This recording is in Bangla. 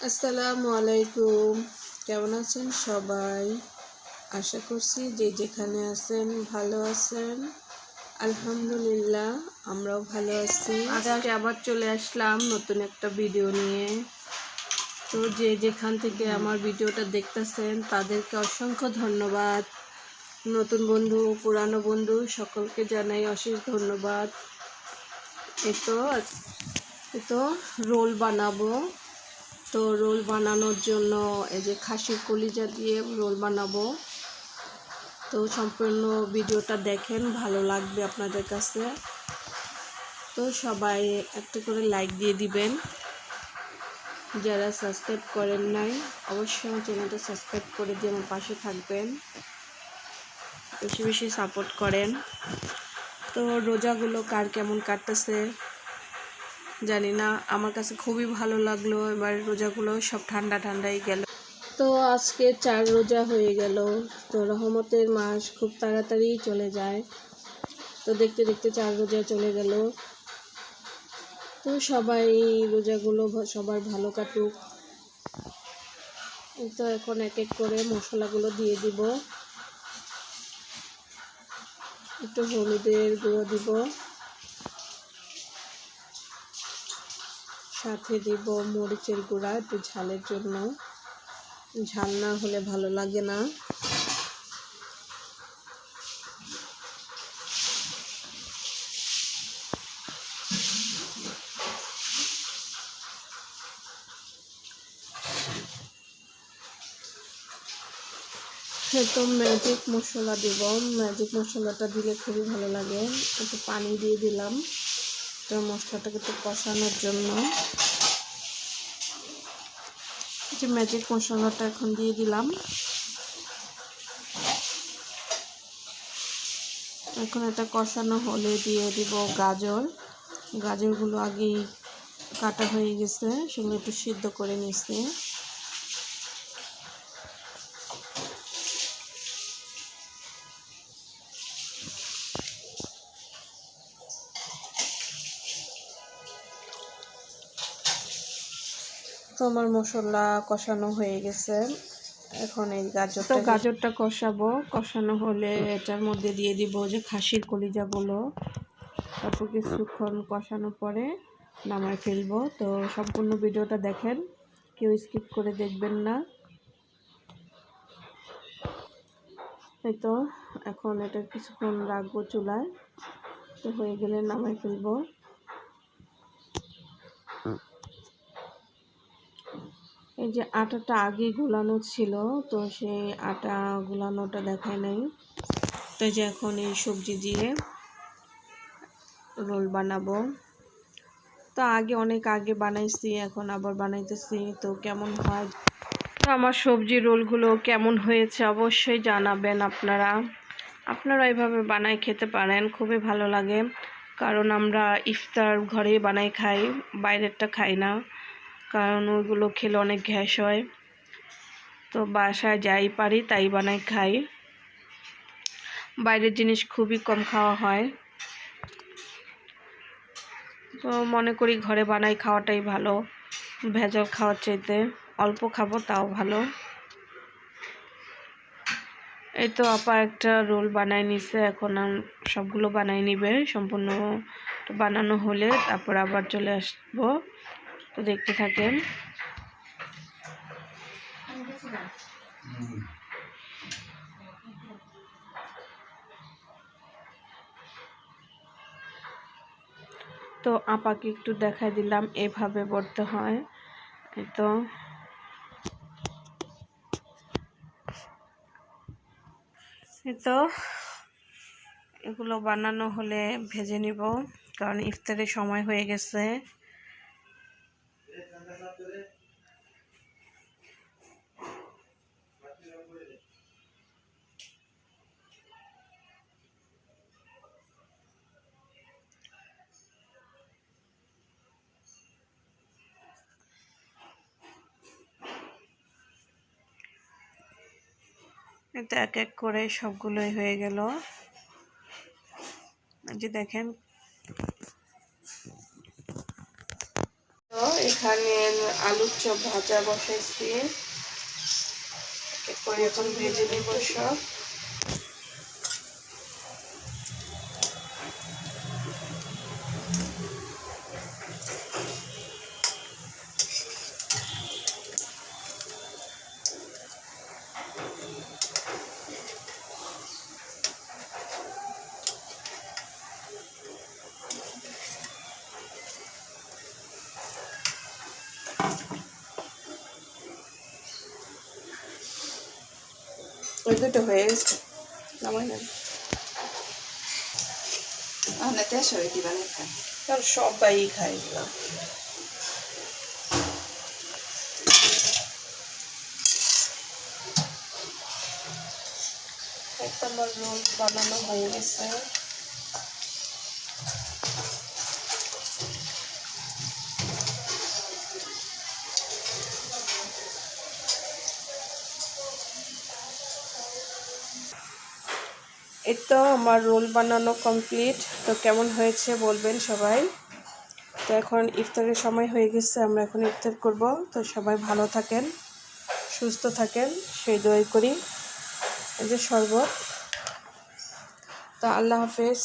আসসালামু আলাইকুম। কেমন আছেন সবাই? আশা করছি যে যেখানে আছেন ভালো আছেন। আলহামদুলিল্লাহ আমরাও ভালো আছি। আজকে আবার চলে আসলাম নতুন একটা ভিডিও নিয়ে। তো যে যেখান থেকে আমার ভিডিওটা দেখতেছেন তাদেরকে অসংখ্য ধন্যবাদ। নতুন বন্ধু পুরানো বন্ধু সকলকে জানাই অশেষ ধন্যবাদ। এই তো রোল বানাবো। তো রোল বানানোর জন্য এই যে খাসির কলিজা দিয়ে রোল বানাবো। তো সম্পূর্ণ ভিডিওটা দেখেন, ভালো লাগবে আপনাদের কাছে। তো সবাই একটা করে লাইক দিয়ে দিবেন। যারা সাবস্ক্রাইব করেন নাই অবশ্যই আমার চ্যানেলটা সাবস্ক্রাইব করে দিয়ে আমার পাশে থাকবেন, বেশি বেশি সাপোর্ট করেন। তো রোজাগুলো কার কেমন কাটতেছে জানি না, আমার কাছে খুবই ভালো লাগলো। এবার রোজাগুলো সব ঠান্ডা ঠান্ডাই গেল। তো আজকে 4 রোজা হয়ে গেল। তো রহমতের মাস খুব তাড়াতাড়ি চলে যায়। তো দেখতে দেখতে 4 রোজা চলে গেল। তো সবাই রোজাগুলো সবার ভালো কাটুক। তো এখন এক এক করে মশলাগুলো দিয়ে দিব। একটু হলুদের গুঁড়ো দিব, সাথে দিব মরিচের গুঁড়া একটু ঝালের জন্য। ঝাল না হলে ভালো লাগে না। তো ম্যাজিক মশলা দিব। ম্যাজিক মশলাটা দিলে খুবই ভালো লাগে। একটু পানি দিয়ে দিলাম তো মশলাটাকে একটু কষানোর জন্য। যে ম্যাজিক মশলাটা এখন দিয়ে দিলাম। এখন এটা কষানো হলে দিয়ে দিব গাজর। গাজরগুলো আগেই কাটা হয়ে গেছে, সেগুলো একটু সিদ্ধ করে নিচ্ছি। তো আমার মশলা কষানো হয়ে গেছে। এখন এই গাজরটা কষাবো। কষানো হলে এটার মধ্যে দিয়ে দিব যে খাসির কলিজাগুলো। তারপর কিছুক্ষণ কষানোর পরে নামায় ফেলবো। তো সম্পূর্ণ ভিডিওটা দেখেন, কেউ স্কিপ করে দেখবেন না। এই তো এখন এটা কিছুক্ষণ রাখবো চুলায়। তো হয়ে গেলে নামায় ফেলবো। এই যে আটাটা আগে গুলানো ছিল, তো সেই আটা গুলানোটা দেখায় নাই। তো যে এখন এই সবজি দিয়ে রোল বানাবো। তো অনেক আগে বানাইছি, এখন আবার বানাইতেছি। তো কেমন হয়, তো আমার সবজি রোলগুলো কেমন হয়েছে অবশ্যই জানাবেন। আপনারা এইভাবে বানাই খেতে পারেন, খুবই ভালো লাগে। কারণ আমরা ইফতার ঘরেই বানাই খাই, বাইরেরটা খাই না, কারণ ওইগুলো খেলে অনেক গ্যাস হয়। তো বাসায় যাই পারি তাই বানাই খাই। বাইরের জিনিস খুবই কম খাওয়া হয়। তো মনে করি ঘরে বানাই খাওয়াটাই ভালো, ভেজাল খাওয়ার চাইতে। অল্প খাবো তাও ভালো। এই তো আপা একটা রোল বানাই নিছে, এখন সবগুলো বানাই নিবে। সম্পূর্ণ বানানো হলে তারপর আবার চলে আসবো। তো দেখতে থাকেন। তো আপাকে একটু দেখাই দিলাম এভাবে করতে হয়। তো এগুলো বানানো হলে ভেজে নিব, কারণ ইফতারের সময় হয়ে গেছে। এটা এক এক করে সবগুলোই হয়ে গেল। যে দেখেন, তো এখানে আলুর চপ ভাজা বসাইছি, এরপরে এখন ভেজে নিব সব। ওই দুটো হয়ে গেছে, নামাই নেন। অনেকে সবাই কি বানিয়ে খায়, কারণ সবাই খায় না। একটা আমার রোল বানানো হয়ে গেছে। এই তো আমার রোল বানানো কমপ্লিট। তো কেমন হয়েছে বলবেন সবাই। তো এখন ইফতারের সময় হয়ে গেছে, আমরা এখন ইফতার করব। তো সবাই ভালো থাকেন, সুস্থ থাকেন, সেই দোয়াই করি। এই যে শরবত। তো আল্লাহ হাফেজ।